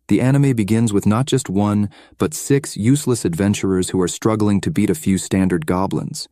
The anime begins with not just one, but 6 useless adventurers who are struggling to beat a few standard goblins.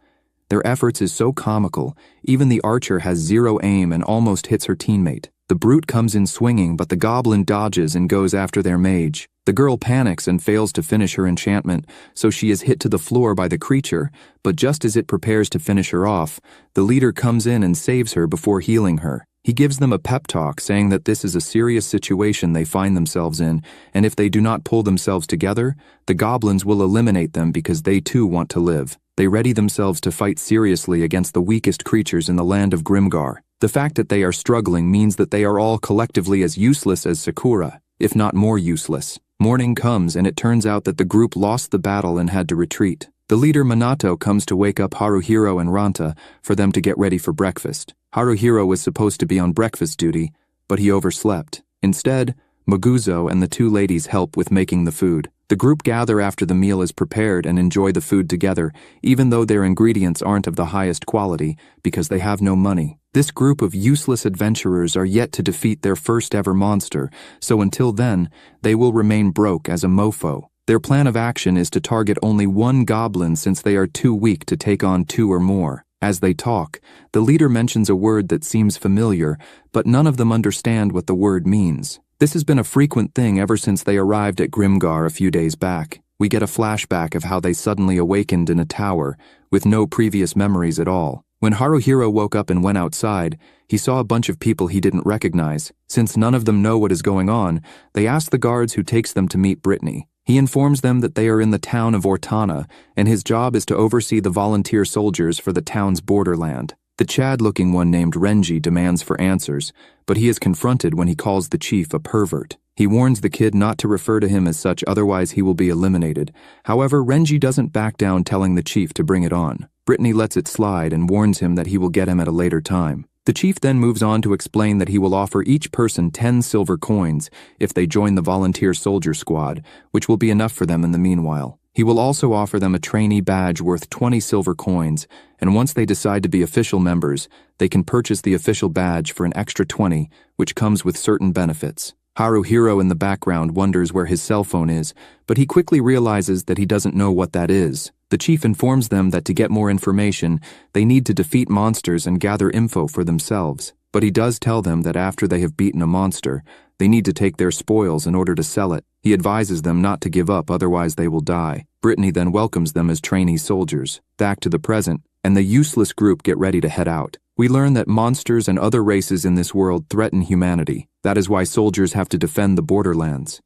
Their efforts is so comical, even the archer has zero aim and almost hits her teammate. The brute comes in swinging, but the goblin dodges and goes after their mage. The girl panics and fails to finish her enchantment, so she is hit to the floor by the creature, but just as it prepares to finish her off, the leader comes in and saves her before healing her. He gives them a pep talk, saying that this is a serious situation they find themselves in, and if they do not pull themselves together, the goblins will eliminate them because they too want to live. They ready themselves to fight seriously against the weakest creatures in the land of Grimgar. The fact that they are struggling means that they are all collectively as useless as Sakura, if not more useless. Morning comes and it turns out that the group lost the battle and had to retreat. The leader Minato comes to wake up Haruhiro and Ranta for them to get ready for breakfast. Haruhiro was supposed to be on breakfast duty, but he overslept. Instead, Maguzo and the 2 ladies help with making the food. The group gather after the meal is prepared and enjoy the food together, even though their ingredients aren't of the highest quality because they have no money. This group of useless adventurers are yet to defeat their first ever monster, so until then, they will remain broke as a mofo. Their plan of action is to target only 1 goblin since they are too weak to take on 2 or more. As they talk, the leader mentions a word that seems familiar, but none of them understand what the word means. This has been a frequent thing ever since they arrived at Grimgar a few days back. We get a flashback of how they suddenly awakened in a tower, with no previous memories at all. When Haruhiro woke up and went outside, he saw a bunch of people he didn't recognize. Since none of them know what is going on, they ask the guards who takes them to meet Brittany. He informs them that they are in the town of Ortana, and his job is to oversee the volunteer soldiers for the town's borderland. The Chad-looking one named Renji demands for answers, but he is confronted when he calls the chief a pervert. He warns the kid not to refer to him as such, otherwise he will be eliminated. However, Renji doesn't back down, telling the chief to bring it on. Brittany lets it slide and warns him that he will get him at a later time. The chief then moves on to explain that he will offer each person 10 silver coins if they join the volunteer soldier squad, which will be enough for them in the meanwhile. He will also offer them a trainee badge worth 20 silver coins, and once they decide to be official members, they can purchase the official badge for an extra 20, which comes with certain benefits. Haruhiro in the background wonders where his cell phone is, but he quickly realizes that he doesn't know what that is. The chief informs them that to get more information, they need to defeat monsters and gather info for themselves. But he does tell them that after they have beaten a monster, they need to take their spoils in order to sell it. He advises them not to give up, otherwise they will die. Brittany then welcomes them as trainee soldiers. Back to the present, and the useless group get ready to head out. We learn that monsters and other races in this world threaten humanity. That is why soldiers have to defend the borderlands.